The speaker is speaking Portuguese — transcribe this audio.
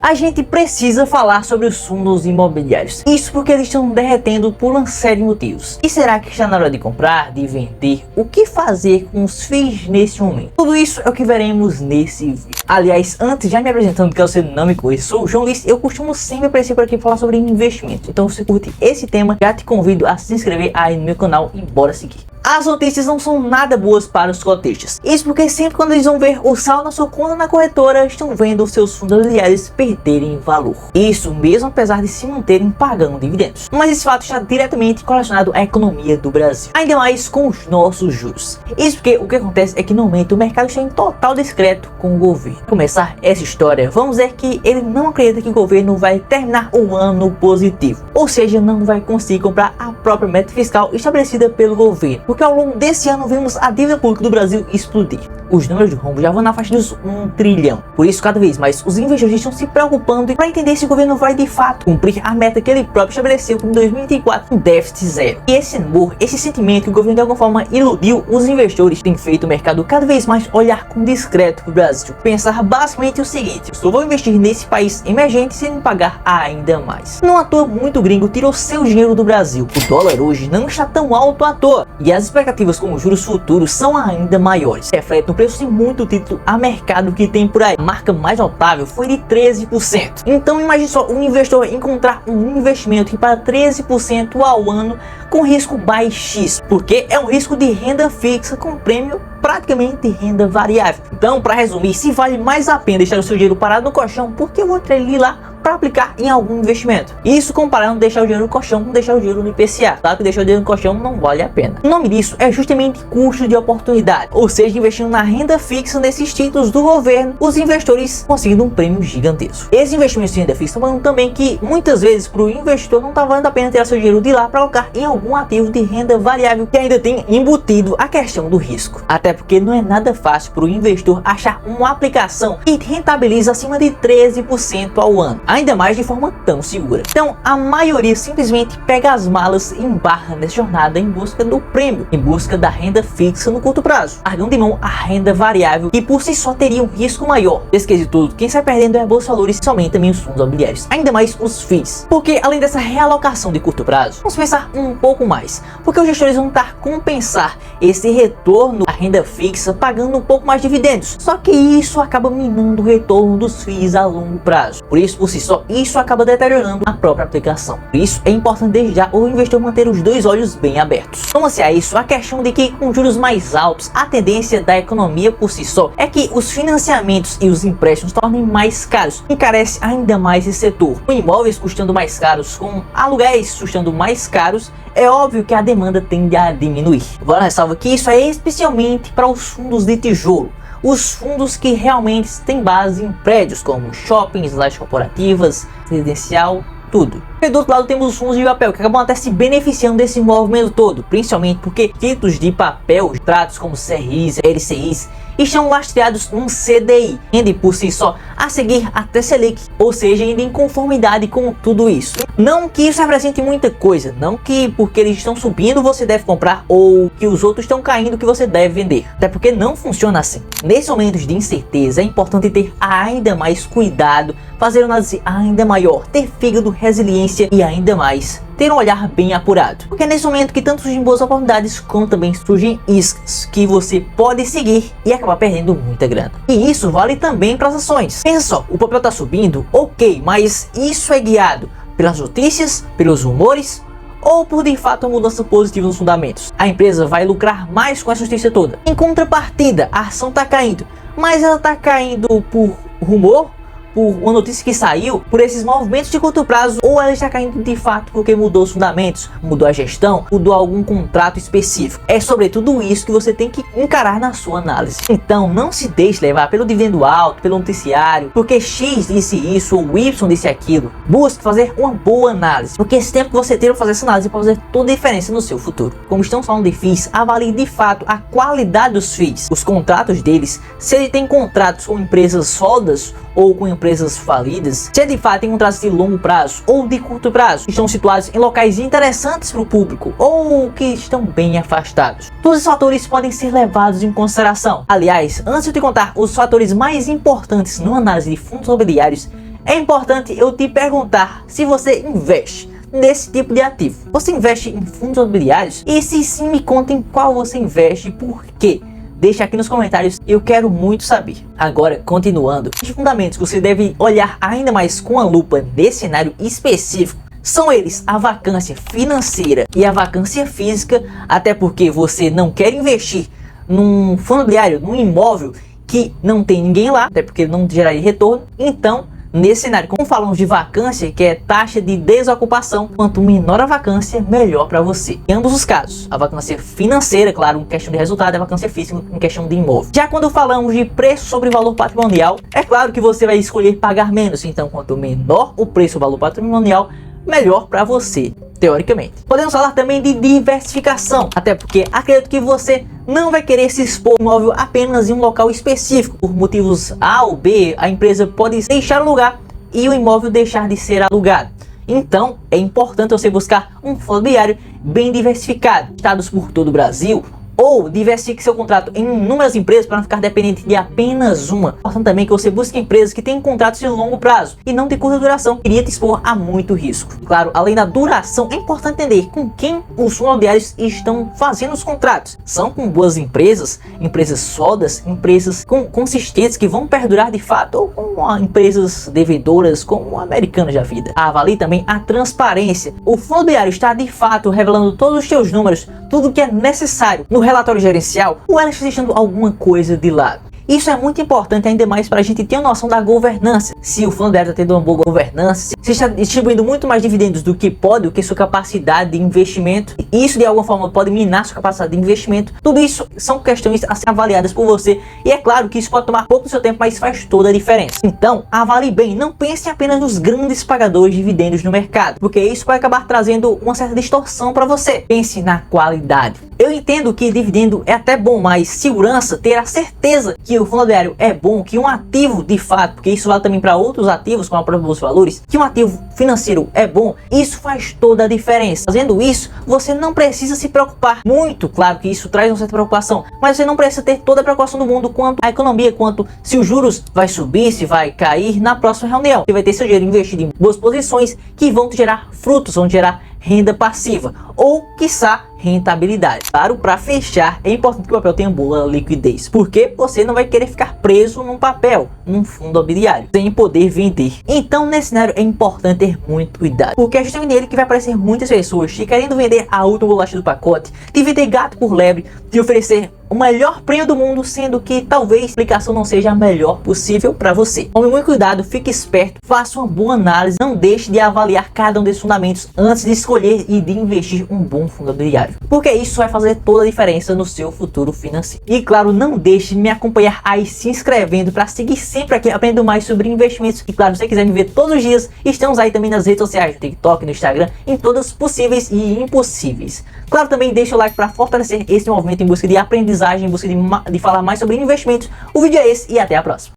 A gente precisa falar sobre os fundos imobiliários. Isso porque eles estão derretendo por uma série de motivos. E será que está na hora de comprar, de vender? O que fazer com os FIIs nesse momento? Tudo isso é o que veremos nesse vídeo. Aliás, antes, já me apresentando, que você não me conhece, sou o João Luiz. Eu costumo sempre aparecer por aqui falar sobre investimentos. Então, se você curte esse tema, já te convido a se inscrever aí no meu canal e bora seguir. As notícias não são nada boas para os cotistas. Isso porque sempre quando eles vão ver o saldo na sua conta na corretora, estão vendo os seus fundos imobiliários perderem valor. Isso mesmo apesar de se manterem pagando dividendos. Mas esse fato está diretamente relacionado à economia do Brasil. Ainda mais com os nossos juros. Isso porque o que acontece é que no momento o mercado está em total descrédito com o governo. Para começar essa história, vamos dizer que ele não acredita que o governo vai terminar o ano positivo. Ou seja, não vai conseguir comprar a própria meta fiscal estabelecida pelo governo. Porque ao longo desse ano vemos a dívida pública do Brasil explodir. Os números de rombo já vão na faixa dos 1 trilhão. Por isso, cada vez mais, os investidores estão se preocupando para entender se o governo vai de fato cumprir a meta que ele próprio estabeleceu em 2024, um déficit zero. E esse amor, esse sentimento que o governo de alguma forma iludiu os investidores, tem feito o mercado cada vez mais olhar com discreto para o Brasil. Pensar basicamente o seguinte: eu só vou investir nesse país emergente se me pagar ainda mais. Não à toa, muito gringo tirou seu dinheiro do Brasil. O dólar hoje não está tão alto à toa. E as expectativas com os juros futuros são ainda maiores. Reflete no preço de muito título a mercado que tem por aí. A marca mais notável foi de 13%. Então imagine só um investidor encontrar um investimento que paga 13% ao ano com risco baixíssimo, porque é um risco de renda fixa com prêmio praticamente renda variável. Então, para resumir, se vale mais a pena deixar o seu dinheiro parado no colchão, porque eu vou ele lá para aplicar em algum investimento. Isso comparando deixar o dinheiro no colchão com deixar o dinheiro no IPCA. Claro que deixar o dinheiro no colchão não vale a pena. O nome disso é justamente custo de oportunidade, ou seja, investindo na renda fixa nesses títulos do governo, os investidores conseguindo um prêmio gigantesco. Esses investimentos de renda fixa estão falando também que muitas vezes para o investidor não está valendo a pena tirar seu dinheiro de lá para colocar em algum ativo de renda variável que ainda tem embutido a questão do risco. Até porque não é nada fácil para o investidor achar uma aplicação que rentabiliza acima de 13% ao ano, ainda mais de forma tão segura. Então a maioria simplesmente pega as malas e embarca nessa jornada em busca do prêmio, em busca da renda fixa no curto prazo, largando de mão a renda variável, que por si só teria um risco maior. Desse quesito tudo, quem sai perdendo é a bolsa de valores e somente também os fundos imobiliários, ainda mais os FIIs. Porque além dessa realocação de curto prazo, vamos pensar um pouco mais, porque os gestores vão tentar compensar esse retorno à renda fixa pagando um pouco mais de dividendos. Só que isso acaba minando o retorno dos FIIs a longo prazo. Por isso, por si só, isso acaba deteriorando a própria aplicação. Por isso, é importante desde já o investidor manter os dois olhos bem abertos. Soma-se a isso a questão de que com juros mais altos, a tendência da economia por si só é que os financiamentos e os empréstimos tornem mais caros, encarece ainda mais esse setor. Com imóveis custando mais caros, com aluguéis custando mais caros, é óbvio que a demanda tende a diminuir. Agora ressalva que isso é especialmente para os fundos de tijolo, os fundos que realmente têm base em prédios como shoppings, lajes corporativas, residencial, tudo. E do outro lado temos os fundos de papel, que acabam até se beneficiando desse movimento todo, principalmente porque títulos de papel, tratos como CRIs, LCIs, estão lastreados num CDI, indo por si só a seguir até Selic, ou seja, indo em conformidade com tudo isso. Não que isso represente muita coisa, não que porque eles estão subindo você deve comprar, ou que os outros estão caindo que você deve vender, até porque não funciona assim. Nesses momentos de incerteza é importante ter ainda mais cuidado, fazer uma análise ainda maior, ter fígado, resiliência e ainda mais ter um olhar bem apurado, porque é nesse momento que tanto surgem boas oportunidades como também surgem iscas que você pode seguir e acabar perdendo muita grana. E isso vale também para as ações. Pensa só, o papel está subindo, ok, mas isso é guiado pelas notícias, pelos rumores ou por de fato uma mudança positiva nos fundamentos? A empresa vai lucrar mais com essa notícia toda. Em contrapartida, a ação está caindo, mas ela está caindo por rumor, por uma notícia que saiu, por esses movimentos de curto prazo, ou ela está caindo de fato porque mudou os fundamentos, mudou a gestão, mudou algum contrato específico. É sobre tudo isso que você tem que encarar na sua análise. Então não se deixe levar pelo dividendo alto, pelo noticiário, porque X disse isso ou Y disse aquilo. Busque fazer uma boa análise, porque esse tempo que você tem para fazer essa análise pode fazer toda a diferença no seu futuro. Como estamos falando de FIIs, avalie de fato a qualidade dos FIIs, os contratos deles, se ele tem contratos com empresas sólidas ou com empresas falidas, se de fato tem contratos de longo prazo ou de curto prazo, estão situados em locais interessantes para o público ou que estão bem afastados. Todos os fatores podem ser levados em consideração. Aliás, antes de contar os fatores mais importantes numa análise de fundos imobiliários, é importante eu te perguntar se você investe nesse tipo de ativo. Você investe em fundos imobiliários? E se sim, me conta em qual você investe e por quê. Deixa aqui nos comentários, eu quero muito saber. Agora, continuando, os fundamentos que você deve olhar ainda mais com a lupa nesse cenário específico são eles a vacância financeira e a vacância física, até porque você não quer investir num fundo imobiliário, num imóvel que não tem ninguém lá, até porque não geraria retorno. Então, nesse cenário, como falamos de vacância, que é taxa de desocupação, quanto menor a vacância, melhor para você. Em ambos os casos, a vacância financeira, claro, em questão de resultado, a vacância física em questão de imóvel. Já quando falamos de preço sobre valor patrimonial, é claro que você vai escolher pagar menos. Então, quanto menor o preço ou valor patrimonial, melhor para você, teoricamente. Podemos falar também de diversificação, até porque acredito que você não vai querer se expor imóvel apenas em um local específico. Por motivos A ou B, a empresa pode deixar o lugar e o imóvel deixar de ser alugado. Então, é importante você buscar um fundo imobiliário bem diversificado, estados por todo o Brasil, ou diversifique seu contrato em inúmeras empresas para não ficar dependente de apenas uma. Importante também que você busque empresas que têm contratos de longo prazo e não de curta duração, que iria te expor a muito risco. Claro, além da duração, é importante entender com quem os fundos imobiliários estão fazendo os contratos. São com boas empresas, empresas sólidas, empresas consistentes que vão perdurar de fato, ou com empresas devedoras como a Americanas da vida. Avalie também a transparência. O fundo imobiliário está de fato revelando todos os seus números, tudo o que é necessário no relatório gerencial, ou ela está deixando alguma coisa de lado. Isso é muito importante, ainda mais para a gente ter uma noção da governança. Se o fundo imobiliário está tendo uma boa governança, se está distribuindo muito mais dividendos do que sua capacidade de investimento, e isso de alguma forma pode minar sua capacidade de investimento. Tudo isso são questões a ser avaliadas por você, e é claro que isso pode tomar pouco do seu tempo, mas faz toda a diferença. Então, avalie bem, não pense apenas nos grandes pagadores de dividendos no mercado, porque isso vai acabar trazendo uma certa distorção para você. Pense na qualidade. Eu entendo que dividendo é até bom, mas segurança, ter a certeza que o fundo imobiliário é bom, que um ativo de fato, porque isso vale também para outros ativos, como a própria Bolsa de Valores, que um ativo financeiro é bom, isso faz toda a diferença. Fazendo isso, você não precisa se preocupar muito, claro que isso traz uma certa preocupação, mas você não precisa ter toda a preocupação do mundo quanto à economia, quanto se os juros vai subir, se vai cair na próxima reunião. Você vai ter seu dinheiro investido em boas posições que vão te gerar frutos, vão te gerar renda passiva ou, quiçá, rentabilidade. Claro, para fechar, é importante que o papel tenha boa liquidez, porque você não vai querer ficar preso num papel, num fundo imobiliário, sem poder vender. Então, nesse cenário, é importante ter muito cuidado, porque é justamente nele que vai aparecer muitas pessoas te querendo vender a última bolacha do pacote, de vender gato por lebre, de oferecer o melhor prêmio do mundo, sendo que talvez a explicação não seja a melhor possível para você. Tome muito cuidado, fique esperto, faça uma boa análise, não deixe de avaliar cada um desses fundamentos antes de escolher e de investir um bom fundo imobiliário, porque isso vai fazer toda a diferença no seu futuro financeiro. E claro, não deixe de me acompanhar aí se inscrevendo para seguir sempre aqui aprendendo mais sobre investimentos. E claro, se você quiser me ver todos os dias, estamos aí também nas redes sociais, no TikTok, no Instagram, em todas possíveis e impossíveis. Claro, também deixa o like para fortalecer esse movimento em busca de aprendizagem, em busca de falar mais sobre investimentos. O vídeo é esse e até a próxima.